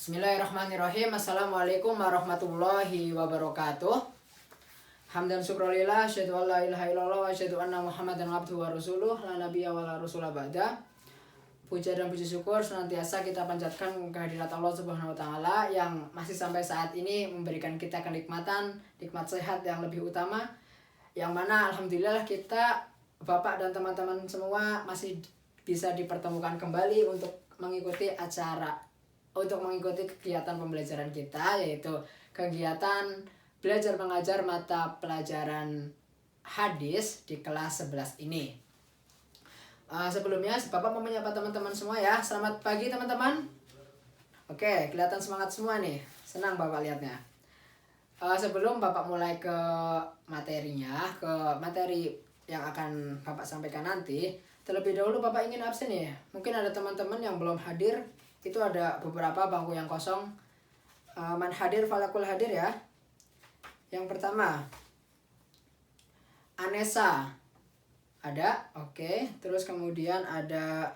Bismillahirrahmanirrahim. Assalamualaikum warahmatullahi wabarakatuh. Hamdan syukrulillah, asyhadu an la ilaha illallah wa asyhadu anna Muhammadan abduhu wa rasuluh, la nabiyya wa la rasula ba'da. Puja dan puji syukur senantiasa kita panjatkan kehadirat Allah Subhanahu wa taala yang masih sampai saat ini memberikan kita kenikmatan, nikmat sehat yang lebih utama, yang mana alhamdulillah kita Bapak dan teman-teman semua masih bisa dipertemukan kembali untuk mengikuti kegiatan pembelajaran kita, yaitu kegiatan belajar mengajar mata pelajaran hadis di kelas 11 ini. Sebelumnya Bapak mau menyapa teman-teman semua ya. Selamat pagi teman-teman. Oke, kelihatan semangat semua nih. Senang Bapak lihatnya. Sebelum Bapak mulai ke materinya, ke materi yang akan Bapak sampaikan nanti, terlebih dahulu Bapak ingin absen ya. Mungkin ada teman-teman yang belum hadir. Itu ada beberapa bangku yang kosong. Man hadir falakul hadir ya. Yang pertama, Anessa ada, oke. Terus kemudian ada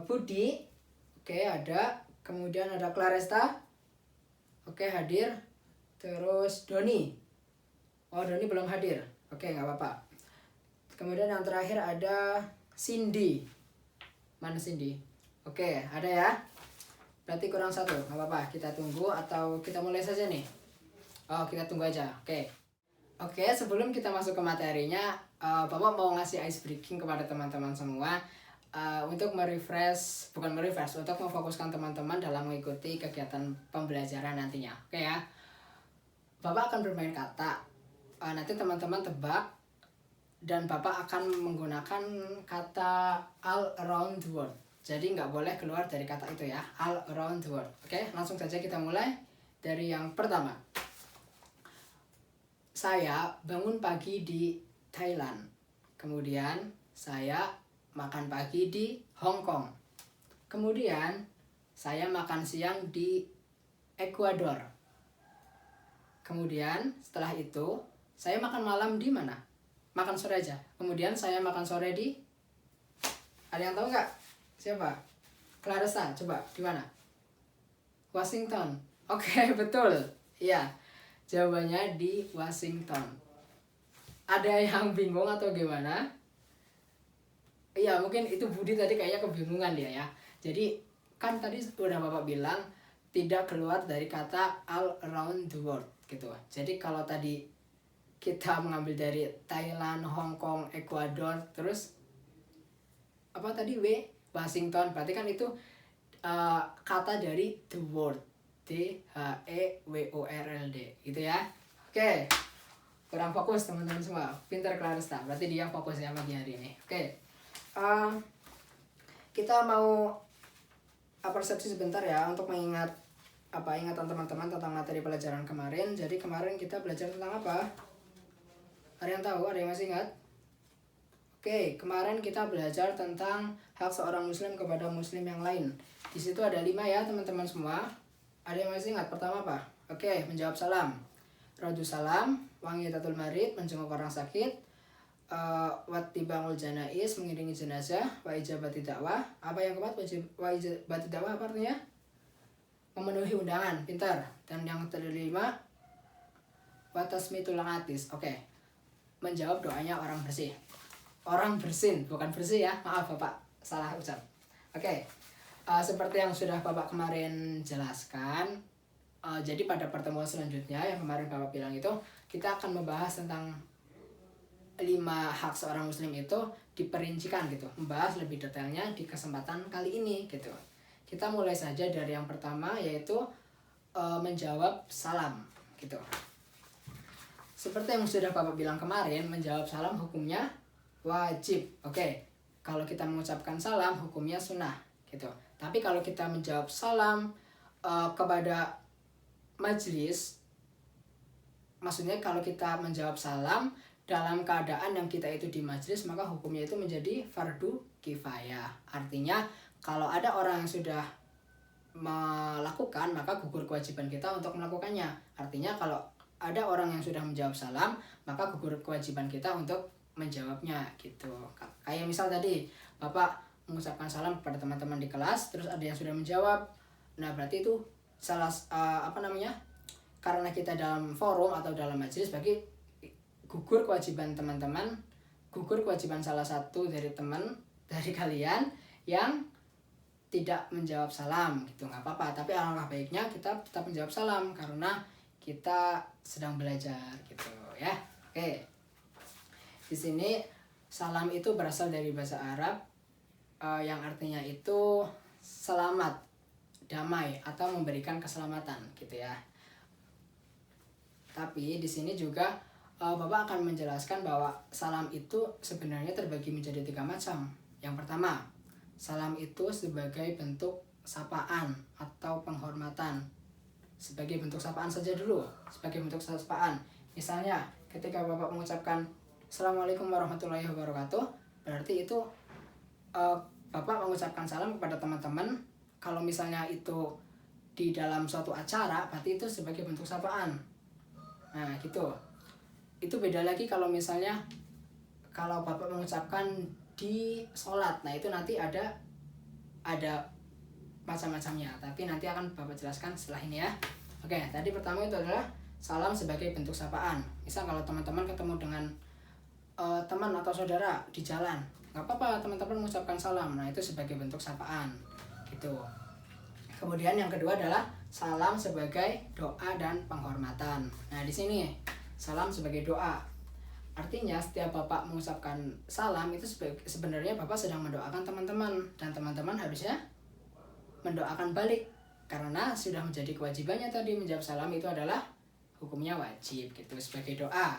Budi, oke ada. Kemudian ada Claresta, oke hadir. Terus Doni, Doni belum hadir, oke nggak apa-apa. Kemudian yang terakhir ada Cindy, mana Cindy? Oke, ada ya. Berarti kurang satu, nggak apa-apa. Kita tunggu atau kita mulai saja nih. Kita tunggu aja. Oke, sebelum kita masuk ke materinya, Bapak mau ngasih ice breaking kepada teman-teman semua untuk untuk memfokuskan teman-teman dalam mengikuti kegiatan pembelajaran nantinya. Oke ya. Bapak akan bermain kata. Nanti teman-teman tebak dan Bapak akan menggunakan kata all around the world. Jadi nggak boleh keluar dari kata itu ya, all around the world. Oke, langsung saja kita mulai dari yang pertama. Saya bangun pagi di Thailand. Kemudian saya makan pagi di Hong Kong. Kemudian saya makan siang di Ekuador. Kemudian setelah itu saya makan malam di mana? Makan sore aja. Kemudian saya makan sore di... Ada yang tahu nggak? Siapa? Clarissa, coba di mana? Washington. Oke, betul. Iya. Jawabannya di Washington. Ada yang bingung atau gimana? Iya, mungkin itu Budi tadi kayaknya kebingungan dia ya. Jadi kan tadi udah Bapak bilang tidak keluar dari kata all around the world gitu. Jadi kalau tadi kita mengambil dari Thailand, Hong Kong, Ekuador, terus apa tadi Washington, berarti kan itu kata dari the world, THEWORLD gitu ya. Oke, kurang fokus teman-teman semua. Pinter Clarista, berarti dia fokus ya pagi hari ini. Oke, kita mau persepsi sebentar ya untuk mengingat ingatan teman-teman tentang materi pelajaran kemarin. Jadi kemarin kita belajar tentang apa? Ada yang tahu? Ada yang masih ingat? Oke, kemarin kita belajar tentang hak seorang muslim kepada muslim yang lain. Di situ ada 5 ya teman-teman semua. Ada yang masih ingat pertama apa? Oke, menjawab salam. Raddu salam, wangitatul marid, menjenguk orang sakit, wattiba'ul janais, mengiringi jenazah, wa ijabati dakwah. Apa yang keempat? Wa ijabati dakwah apa artinya? Memenuhi undangan, pintar. Dan yang kelima, wa tasmitul atis. Oke. Menjawab doanya orang bersih. Orang bersin, bukan bersih ya, maaf Bapak salah ucap. Oke, seperti yang sudah Bapak kemarin jelaskan, jadi pada pertemuan selanjutnya yang kemarin Bapak bilang itu, kita akan membahas tentang 5 hak seorang muslim itu diperincikan gitu, membahas lebih detailnya di kesempatan kali ini gitu. Kita mulai saja dari yang pertama, yaitu menjawab salam gitu. Seperti yang sudah Bapak bilang kemarin, menjawab salam hukumnya wajib. Oke, kalau kita mengucapkan salam hukumnya sunnah gitu. Tapi kalau kita menjawab salam kepada majelis, maksudnya kalau kita menjawab salam dalam keadaan yang kita itu di majelis, maka hukumnya itu menjadi fardu kifayah. Artinya kalau ada orang yang sudah melakukan, maka gugur kewajiban kita untuk melakukannya. Artinya kalau ada orang yang sudah menjawab salam, maka gugur kewajiban kita untuk menjawabnya gitu. Kayak misal tadi Bapak mengucapkan salam kepada teman-teman di kelas, terus ada yang sudah menjawab, Nah berarti itu karena kita dalam forum atau dalam majelis, bagi gugur kewajiban teman-teman, gugur kewajiban salah satu dari kalian yang tidak menjawab salam gitu. Nggak apa-apa, tapi alangkah baiknya kita tetap menjawab salam karena kita sedang belajar gitu ya. Oke, di sini salam itu berasal dari bahasa Arab yang artinya itu selamat, damai, atau memberikan keselamatan gitu ya. Tapi di sini juga Bapak akan menjelaskan bahwa salam itu sebenarnya terbagi menjadi 3 macam. Yang pertama, salam itu sebagai bentuk sapaan atau penghormatan. Sebagai bentuk sapaan saja dulu, sebagai bentuk sapaan. Misalnya, ketika Bapak mengucapkan Assalamualaikum warahmatullahi wabarakatuh, berarti itu Bapak mengucapkan salam kepada teman-teman. Kalau misalnya itu di dalam suatu acara, berarti itu sebagai bentuk sapaan. Nah, gitu. Itu beda lagi kalau misalnya kalau Bapak mengucapkan di sholat. Nah, itu nanti ada macam-macamnya, tapi nanti akan Bapak jelaskan setelah ini ya. Oke, tadi pertama itu adalah salam sebagai bentuk sapaan. Misal kalau teman-teman ketemu dengan teman atau saudara di jalan, nggak apa-apa teman-teman mengucapkan salam. Nah, itu sebagai bentuk sapaan gitu. Kemudian yang kedua adalah salam sebagai doa dan penghormatan. Nah, di sini salam sebagai doa. Artinya setiap Bapak mengucapkan salam itu sebenarnya Bapak sedang mendoakan teman-teman, dan teman-teman harusnya mendoakan balik karena sudah menjadi kewajibannya tadi. Menjawab salam itu adalah hukumnya wajib gitu sebagai doa.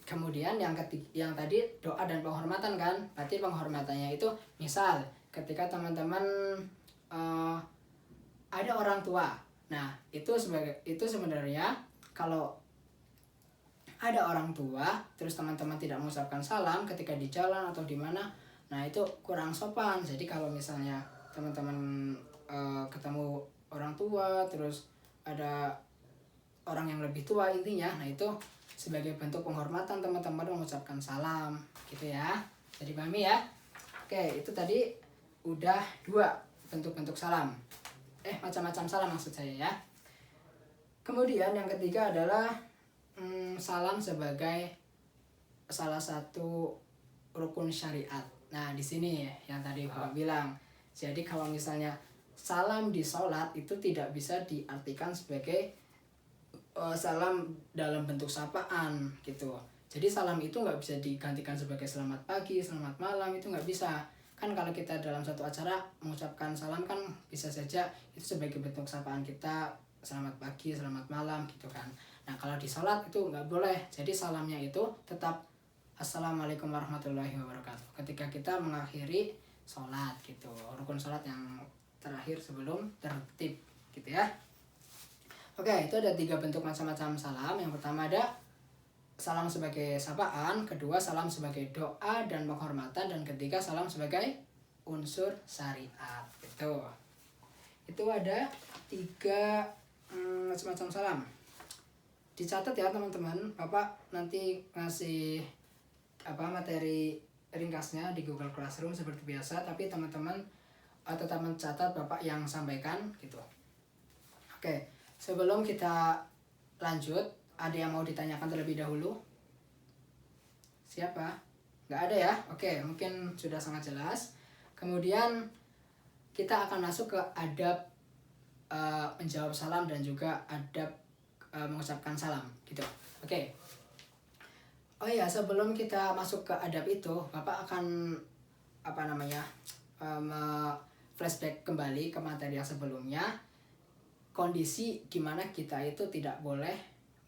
Kemudian yang tadi doa dan penghormatan kan. Berarti penghormatannya itu misal ketika teman-teman ada orang tua. Nah, itu sebenarnya kalau ada orang tua terus teman-teman tidak mengucapkan salam ketika di jalan atau di mana, nah itu kurang sopan. Jadi kalau misalnya teman-teman ketemu orang tua terus ada orang yang lebih tua intinya, nah itu sebagai bentuk penghormatan teman-teman mengucapkan salam gitu ya. Jadi pahami ya. Oke, itu tadi udah 2 bentuk-bentuk salam. Macam-macam salam maksud saya ya. Kemudian yang ketiga adalah salam sebagai salah satu rukun syariat. Nah, di sini yang tadi Bapak bilang. Jadi kalau misalnya salam di sholat itu tidak bisa diartikan sebagai salam dalam bentuk sapaan gitu. Jadi salam itu nggak bisa digantikan sebagai selamat pagi, selamat malam, itu nggak bisa. Kan kalau kita dalam satu acara mengucapkan salam kan bisa saja itu sebagai bentuk sapaan kita, selamat pagi, selamat malam gitu kan. Nah, kalau di sholat itu nggak boleh. Jadi salamnya itu tetap Assalamualaikum warahmatullahi wabarakatuh ketika kita mengakhiri sholat gitu. Rukun sholat yang terakhir sebelum tertib gitu ya. Oke, itu ada 3 bentuk macam-macam salam. Yang pertama ada salam sebagai sapaan, kedua salam sebagai doa dan penghormatan, dan ketiga salam sebagai unsur syariat. Itu ada 3 macam-macam salam. Dicatat ya teman-teman. Bapak nanti ngasih materi ringkasnya di Google Classroom seperti biasa, tapi teman-teman tetap mencatat Bapak yang sampaikan gitu. Oke, sebelum kita lanjut, ada yang mau ditanyakan terlebih dahulu? Siapa? Nggak ada ya? Oke, mungkin sudah sangat jelas. Kemudian kita akan masuk ke adab menjawab salam dan juga adab mengucapkan salam gitu. Oke. Oh iya, sebelum kita masuk ke adab itu, Bapak akan flashback kembali ke materi yang sebelumnya. Kondisi di mana kita itu tidak boleh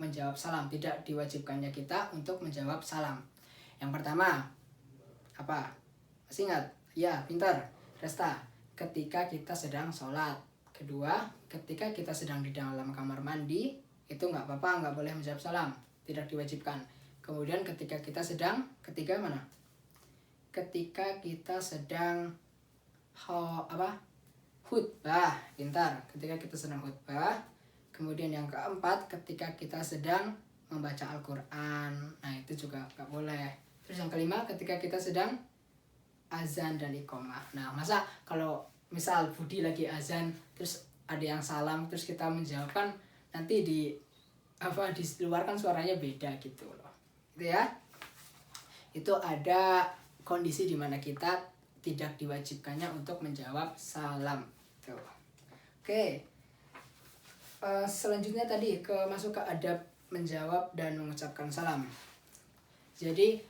menjawab salam, tidak diwajibkannya kita untuk menjawab salam. Yang pertama, apa? Masih ingat? Ya, pintar. Resta. Ketika kita sedang sholat. Kedua, ketika kita sedang di dalam kamar mandi, itu nggak apa-apa, nggak boleh menjawab salam, tidak diwajibkan. Kemudian ketika ketiga mana? Ketika kita sedang khutbah, pintar. Ketika kita sedang khutbah. Kemudian yang keempat, ketika kita sedang membaca Al-Quran, nah itu juga nggak boleh. Terus yang kelima, ketika kita sedang azan dan iqomah. Nah, masa kalau misal Budi lagi azan terus ada yang salam terus kita menjawabkan, nanti di luar kan suaranya beda gitu loh, gitu ya. Itu ada kondisi dimana kita tidak diwajibkannya untuk menjawab salam tuh. Oke. Selanjutnya tadi masuk ke adab menjawab dan mengucapkan salam. Jadi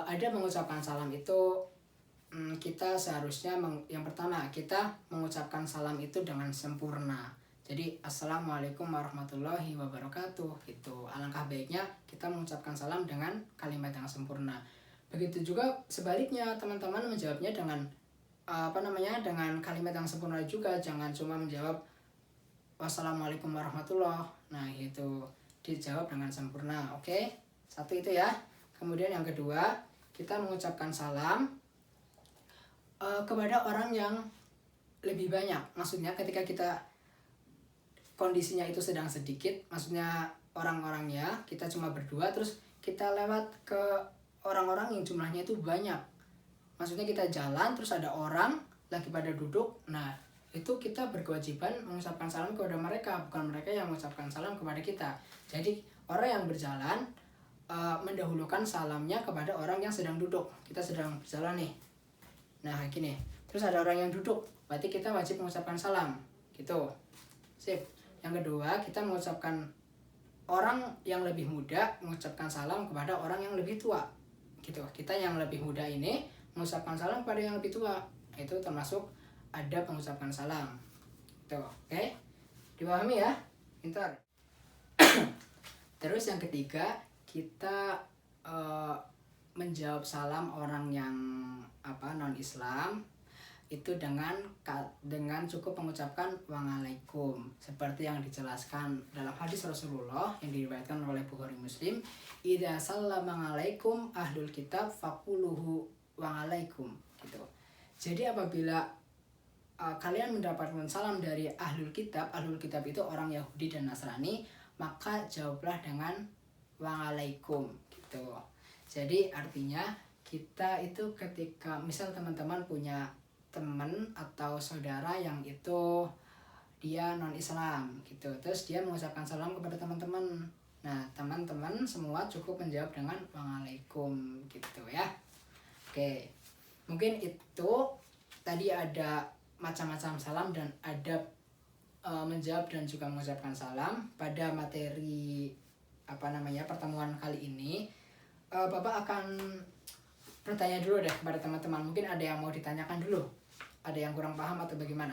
ada mengucapkan salam itu kita seharusnya yang pertama kita mengucapkan salam itu dengan sempurna. Jadi assalamualaikum warahmatullahi wabarakatuh gitu. Alangkah baiknya kita mengucapkan salam dengan kalimat yang sempurna. Begitu juga sebaliknya, teman-teman menjawabnya dengan dengan kalimat yang sempurna juga. Jangan cuma menjawab wassalamualaikum warahmatullah. Nah itu dijawab dengan sempurna. Oke, satu itu ya. Kemudian yang kedua, kita mengucapkan salam kepada orang yang lebih banyak. Maksudnya ketika kita kondisinya itu sedang sedikit, maksudnya orang-orangnya kita cuma berdua, terus kita lewat ke orang-orang yang jumlahnya itu banyak. Maksudnya kita jalan terus ada orang lagi pada duduk, nah itu kita berkewajiban mengucapkan salam kepada mereka, bukan mereka yang mengucapkan salam kepada kita. Jadi orang yang berjalan mendahulukan salamnya kepada orang yang sedang duduk. Kita sedang berjalan nih, nah gini, terus ada orang yang duduk, berarti kita wajib mengucapkan salam gitu. Sip. Yang kedua, kita mengucapkan orang yang lebih muda mengucapkan salam kepada orang yang lebih tua gitu. Kita yang lebih muda ini mengucapkan salam kepada yang lebih tua, itu termasuk ada mengucapkan salam tuh. Oke, dipahami ya, pintar. Terus yang ketiga, kita menjawab salam orang yang non Islam itu dengan cukup mengucapkan waalaikum, seperti yang dijelaskan dalam hadis Rasulullah yang diriwayatkan oleh Bukhari Muslim, idza sallama alaikum ahlul kitab faquluhu waalaikum gitu. Jadi apabila kalian mendapatkan salam dari ahlul kitab itu orang Yahudi dan Nasrani, maka jawablah dengan waalaikum gitu. Jadi artinya kita itu ketika misal teman-teman punya teman atau saudara yang itu dia non Islam gitu, terus dia mengucapkan salam kepada teman-teman, nah teman-teman semua cukup menjawab dengan waalaikum gitu ya. Oke, mungkin itu tadi ada macam-macam salam dan adab menjawab dan juga mengucapkan salam pada materi pertemuan kali ini. Bapak akan bertanya dulu deh kepada teman-teman, mungkin ada yang mau ditanyakan dulu, ada yang kurang paham atau bagaimana?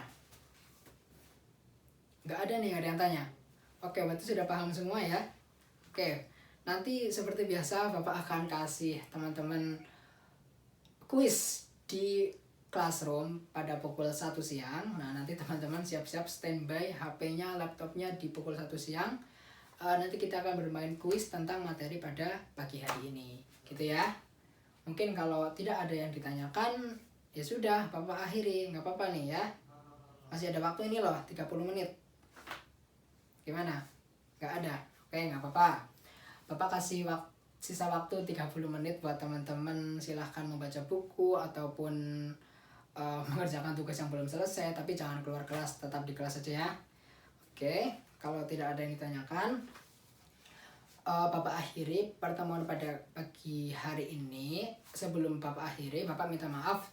Nggak ada nih, nggak ada yang tanya. Oke, berarti sudah paham semua ya. Oke, nanti seperti biasa Bapak akan kasih teman-teman kuis di classroom pada pukul 1 siang. Nah nanti teman-teman siap-siap standby HP-nya, laptopnya di pukul 1 siang. Nanti kita akan bermain kuis tentang materi pada pagi hari ini gitu ya. Mungkin kalau tidak ada yang ditanyakan, ya sudah Bapak akhiri, nggak apa-apa nih ya. Masih ada waktu ini loh, 30 menit. Gimana? Nggak ada? Oke, nggak apa-apa. Bapak kasih sisa waktu 30 menit buat teman-teman, silahkan membaca buku ataupun mengerjakan tugas yang belum selesai, tapi jangan keluar kelas, tetap di kelas saja ya. Oke, kalau tidak ada yang ditanyakan, Bapak akhiri pertemuan pada pagi hari ini. Sebelum Bapak akhiri, Bapak minta maaf.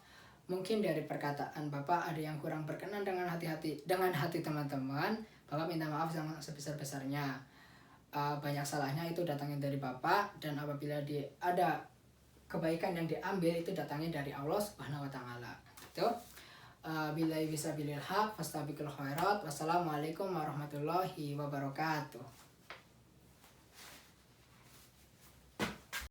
Mungkin dari perkataan Bapak ada yang kurang berkenan dengan hati teman-teman. Bapak minta maaf yang sebesar-besarnya. Banyak salahnya itu datangnya dari Bapak, dan apabila ada kebaikan yang diambil itu datangnya dari Allah Subhanahu wa taala. Itu billahi bisa bilil haq fastabiqul khairat. Wassalamualaikum warahmatullahi wabarakatuh.